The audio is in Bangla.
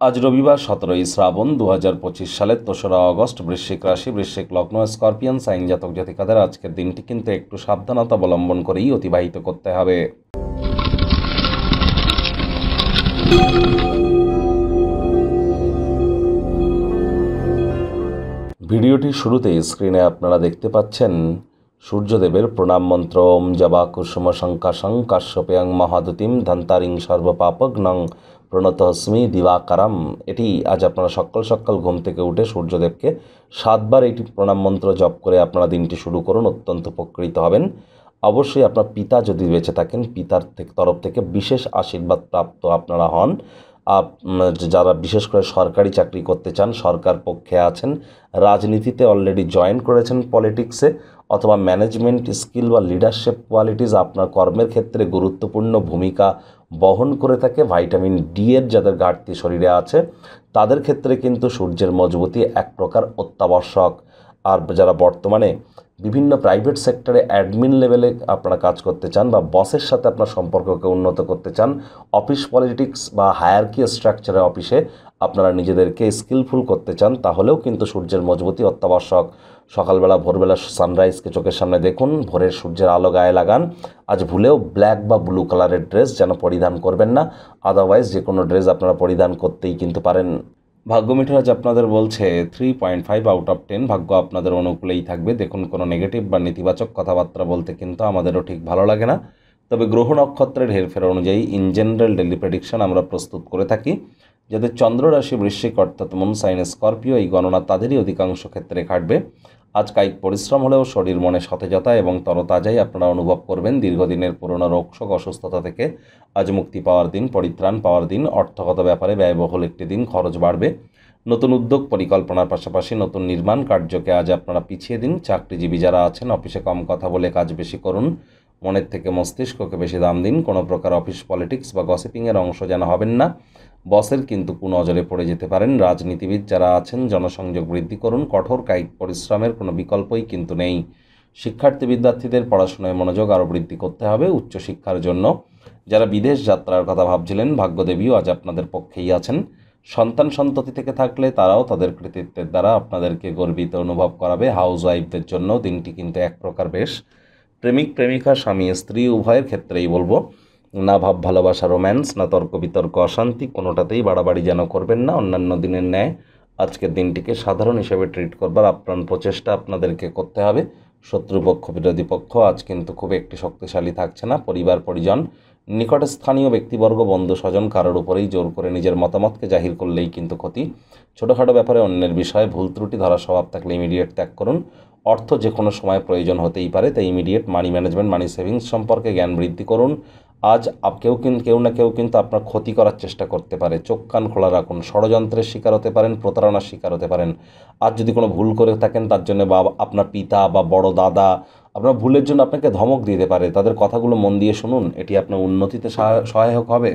আজ রবিবার 17ই শ্রাবণ 2025 সালের 3রা অগস্ট। বৃশ্চিক রাশি, বৃশ্চিক লগ্ন, স্করপিয়ন সাইন জাতক জাতিকাদের আজকের দিনটি কিন্তু একটু সাবধানতা অবলম্বন করেই অতিবাহিত করতে হবে। ভিডিওটির শুরুতেই স্ক্রিনে আপনারা দেখতে পাচ্ছেন সূর্যদেবের প্রণাম মন্ত্র। ওম জবা কুসুম শঙ্কাশং কাশ্যপেয়ং মহাদুতিম ধন্তারিং সর্বপাপগ্নং প্রণতস্মি দিবাকারম। এটি আজ আপনারা সকাল সকাল ঘুম থেকে উঠে সূর্যদেবকে 7 বার এটি প্রণাম মন্ত্র জপ করে আপনারা দিনটি শুরু করুন, অত্যন্ত উপকৃত হবেন। অবশ্যই আপনার পিতা যদি বেঁচে থাকেন, পিতার তরফ থেকে বিশেষ আশীর্বাদ প্রাপ্ত আপনারা হন। যারা বিশেষ করে সরকারি চাকরি করতে চান, সরকার পক্ষে আছেন, রাজনীতিতে অলরেডি জয়েন করেছেন পলিটিক্সে, অথবা ম্যানেজমেন্ট স্কিল বা লিডারশিপ কোয়ালিটিস আপনার কর্মের ক্ষেত্রে গুরুত্বপূর্ণ ভূমিকা বহন করে থাকে, ভাইটামিন ডি এর যাদের ঘাটতি শরীরে আছে তাদের ক্ষেত্রে কিন্তু সূর্যের মজবুতি এক প্রকার অত্যাবশ্যক। আর যারা বর্তমানে বিভিন্ন প্রাইভেট সেক্টরে অ্যাডমিন লেভেলে আপনারা কাজ করতে চান বা বসের সাথে আপনার সম্পর্ককে উন্নত করতে চান, অফিস পলিটিক্স বা হায়ারকি স্ট্রাকচারের অফিসে আপনারা নিজেদেরকে স্কিলফুল করতে চান, তাহলেও কিন্তু সূর্যের মজবুতি অত্যাবশ্যক। সকালবেলা ভোরবেলা সানরাইজকে চোখের সামনে দেখুন, ভোরের সূর্যের আলো গায়ে লাগান। আজ ভুলেও ব্ল্যাক বা ব্লু কালারের ড্রেস যেন পরিধান করবেন না, আদারওয়াইজ যে কোনো ড্রেস আপনারা পরিধান করতেই কিন্তু পারেন। ভাগ্য মিটার আজ আপনাদের বলছে 3.5 আউট অফ 10। ভাগ্য আপনাদের অনুকূলেই থাকবে। দেখুন, কোনো নেগেটিভ বা নেতিবাচক কথাবার্তা বলতে কিন্তু আমাদেরও ঠিক ভালো লাগে না, তবে গ্রহ নক্ষত্রের হেরফের অনুযায়ী ইন জেনারেল ডেলি প্রেডিকশন আমরা প্রস্তুত করে থাকি। যাদের চন্দ্র রাশি বৃশ্চিক অর্থাৎ মুন সাইন স্করপিও, এই গণনা তাদেরই অধিকাংশ ক্ষেত্রে খাটবে। আজ কায়িক পরিশ্রম হলেও শরীর মনে সতেজতা এবং তরতাজাই আপনারা অনুভব করবেন। দীর্ঘদিনের পুরনো রোগশোক অসুস্থতা থেকে আজ মুক্তি পাওয়ার দিন, পরিত্রাণ পাওয়ার দিন। অর্থগত ব্যাপারে ব্যয়বহুল একটি দিন, খরচ বাড়বে। নতুন উদ্যোগ পরিকল্পনার পাশাপাশি নতুন নির্মাণ কার্যকে আজ আপনারা পিছিয়ে দিন। চাকরিজীবী যারা আছেন, অফিসে কম কথা বলে কাজ বেশি করুন, মনের থেকে মস্তিষ্ককে বেশি দাম দিন। কোনো প্রকার অফিস পলিটিক্স বা গসিপিংয়ের অংশ যেন হবেন না, বসের কিন্তু কুনজরে পড়ে যেতে পারেন। রাজনীতিবিদ যারা আছেন, জনসংযোগ বৃদ্ধি করুন। কঠোর কায়িক পরিশ্রমের কোনো বিকল্পই কিন্তু নেই। শিক্ষার্থী বিদ্যার্থীদের পড়াশোনায় মনোযোগ আরও বৃদ্ধি করতে হবে উচ্চশিক্ষার জন্য। যারা বিদেশ যাত্রার কথা ভাবছিলেন, ভাগ্যদেবীও আজ আপনাদের পক্ষেই আছেন। সন্তান সন্ততি থেকে থাকলে তারাও তাদের কৃতিত্বের দ্বারা আপনাদেরকে গর্বিত অনুভব করাবে। হাউস ওয়াইফদের জন্য দিনটি কিন্তু এক প্রকার বেশ। প্রেমিক প্রেমিকা, স্বামী স্ত্রী উভয়ের ক্ষেত্রেই বলবো, না ভাব ভালোবাসা রোম্যান্স, না তর্ক বিতর্ক অশান্তি, কোনোটাতেই বাড়াবাড়ি যেন করবেন না। অন্যান্য দিনের ন্যায় আজকের দিনটিকে সাধারণ হিসেবে ট্রিট করবার আপ্রাণ প্রচেষ্টা আপনাদেরকে করতে হবে। শত্রুপক্ষ বিরোধী পক্ষ আজ কিন্তু খুব একটি শক্তিশালী থাকছে না। পরিবার পরিজন, নিকটে স্থানীয় ব্যক্তিবর্গ, বন্ধু স্বজন কারোর উপরেই জোর করে নিজের মতামতকে জাহির করলেই কিন্তু ক্ষতি। ছোটোখাটো ব্যাপারে অন্যের বিষয়ে ভুল ত্রুটি ধরা স্বভাব থাকলে ইমিডিয়েট ত্যাগ করুন। অর্থ যে কোনো সময় প্রয়োজন হতেই পারে, তাই ইমিডিয়েট মানি ম্যানেজমেন্ট, মানি সেভিংস সম্পর্কে জ্ঞান বৃদ্ধি করুন। আজ কেউ না কেউ কিন্তু আপনার ক্ষতি করার চেষ্টা করতে পারে, চোখ কান খোলা রাখুন। ষড়যন্ত্রের শিকার হতে পারেন, প্রতারণার শিকার হতে পারেন। আজ যদি কোনো ভুল করে থাকেন, তার জন্য বা আপনার পিতা বা বড় দাদা আপনার ভুলের জন্য আপনাকে ধমক দিতে পারে, তাদের কথাগুলো মন দিয়ে শুনুন, এটি আপনার উন্নতিতে সহায়ক হবে।